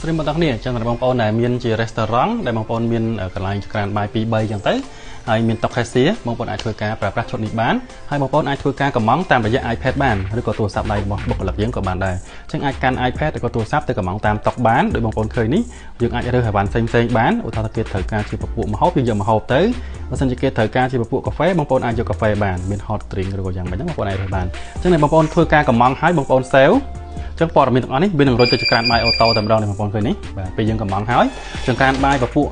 ស្រីមកដល់នេះចឹងបងប្អូនដែលមានជា restaurant ដែលបងប្អូនមានកន្លែងចក្រានបាយ2 3ចឹងទៅហើយមានតុ cashier បងប្អូនអាចធ្វើការប្រើប្រាស់ឈុតនេះបានហើយបងប្អូនអាចធ្វើការកម្មង់តាមរយៈ iPad បានឬក៏ទូរស័ព្ទដៃរបស់បុគ្គលិកយើងក៏បានដែរចឹងអាចកាន់ iPad ឬក៏ទូរស័ព្ទទៅកម្មង់តាមតុបានដោយបងប្អូនឃើញនេះយើងអាចរើសអីវ៉ាន់ផ្សេងៗបានឧទាហរណ៍ថាគេត្រូវការជាពពួកម្ហូបយើងយកម្ហូបទៅបើសិនជាគេត្រូវការជាពពួកកាហ្វេបងប្អូនអាចយកកាហ្វេបានមាន hot drink ឬក៏យ៉ាងម៉េចហ្នឹងបងប្អូនអាចរើសបានចឹងតែបងប្អូនធ្វើការកម្មង់ហើយបងប្អូន save ចឹងព័ត៌មានទាំងអស់នេះវានឹងរុញទៅចក្រានបាយអូតូតែម្ដងនេះបងប្អូនឃើញនេះបាទពេលយើងកម្មង់ហើយចក្រានបាយពពួក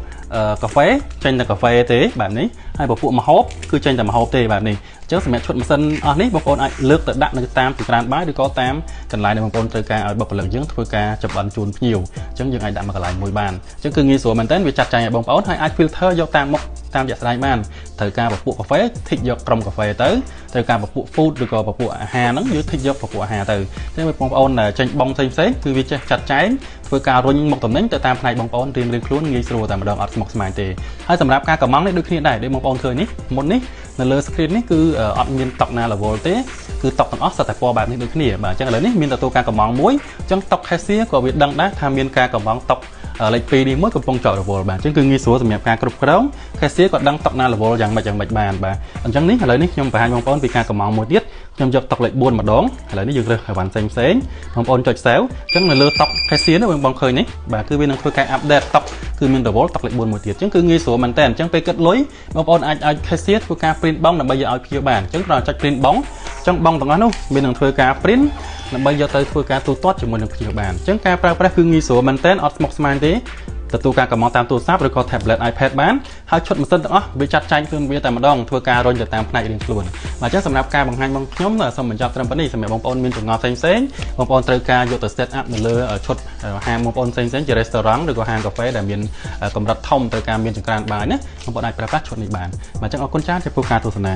កាហ្វេចេញតែកាហ្វេទេបែបនេះហើយពពួកម្ហូបគឺចេញតែម្ហូបទេបែបនេះអញ្ចឹងសម្រាប់ឈុតម៉ាស៊ីនអស់នេះបងប្អូនអាចលើកទៅដាក់នៅតាមចក្រានបាយឬក៏តាមកន្លែងដែលបងប្អូនត្រូវការឲ្យបុគ្គលិកយើងធ្វើការចម្អិនជូនភ្ញៀវអញ្ចឹងយើងអាចដាក់មកកន្លែងមួយបានអញ្ចឹងគឺងាយស្រួលមែនតើវាចាត់ចែងឲ្យបងប្អូនហើយអាច filter យកតាមមុខតាមជាក់ស្ដែងបានត្រូវការពពួកកាហ្វេធីកយកក្រុមកាហ្វេទៅត្រូវការពពួក food ឬក៏ពពួកអាហារហ្នឹងយើងធីកយកពពួកអាហារទៅអញ្ចឹងបងប្អូនចេញបងផ្សេងគឺវាចេះចាត់ចែងធ្វើការរុញមុខតំណែងទៅតាមផ្នែកបងប្អូនរៀងខ្លួនងាយស្រួលតែម្ដងអត់ស្មុគស្មាញទេហើយសម្រាប់ការកម្មង់នេះដូចគ្នាដែរដូចបងប្អូនឃើញនេះមុននេះនៅលើ screen នេះគឺអត់មានតុកណា level ទេគឺតុកទាំងអស់សុទ្ធតែពណ៌បែបនេះដូចគ្នាបាទអញ្ចឹងឥឡូវនេះមានទទួលការកម្មង់មួយអញ្ចឹងតុក cashier ក៏វាដឹងដែរថាមានការកម្មង់តុកលេខ2នេះមួយកំពុងចោត level បាទអញ្ចឹងគឺងាយស្រួលសម្រាប់ការគ្រប់គ្រង cashier ក៏ដឹងតុកណា level យ៉ាងម៉េចបានបាទអញ្ចឹងនេះឥឡូវនេះខ្ញុំបង្ហាញបងប្អូនពីការកម្មង់មួយទៀតខ្ញុំយកតុកលេខ4ម្ដងឥឡូវនេះយើងរើសអីវ៉ាន់ផ្សេងបងប្អូនចុច save អញ្ចឹងនៅលើតុក cashier នេះបងឃើញនេះបាទគឺវានឹងធ្វើការ update តុកគឺមាន level តុកលេខ4មួយទៀតអញ្ចឹងគឺងាយស្រួលមែនតើអញ្ចឹងពេលគិតលុយបងប្អូនអាចឲ្យ cashier ធ្វើការ print បងដើម្បីយកឲ្យភ្ញៀវបានអញ្ចឹងគ្រាន់តែចុច print បងអញ្ចឹងបងទាំងអស់នោះមាននឹងធ្វើការ print ដើម្បីយកទៅធ្វើការទូទាត់ជាមួយនឹងភ្ញៀវបានអញ្ចឹងការប្រើប្រាស់គឺងាយស្រួលមែនតើអត់ស្មុគស្មាញទេទទួលការកម្មង់តាមទូរស័ព្ទឬក៏ tablet iPad បានហើយឈុតម៉ាស៊ីនទាំងអស់វាចាត់ចែងខ្លួនវាតែម្ដងធ្វើការរុញទៅតាមផ្នែករៀងខ្លួនបាទអញ្ចឹងសម្រាប់ការបង្ហាញរបស់ខ្ញុំសូមបញ្ចប់ត្រឹមប៉ុណ្នេះសម្រាប់បងប្អូនមានចម្ងល់ផ្សេងបងប្អូនត្រូវការយកទៅ set up នៅលើឈុតហាងបងប្អូនផ្សេងជា restaurant ឬក៏ហាងកាហ្វេដែលមានកម្រិតធំត្រូវការមានចង្ក្រានបាយណាបងប្អូនអាចប្រើប្រាស់ឈុតនេះបានបាទអញ្ចឹងអរគុណច្រើនចំពោះការទស្សនា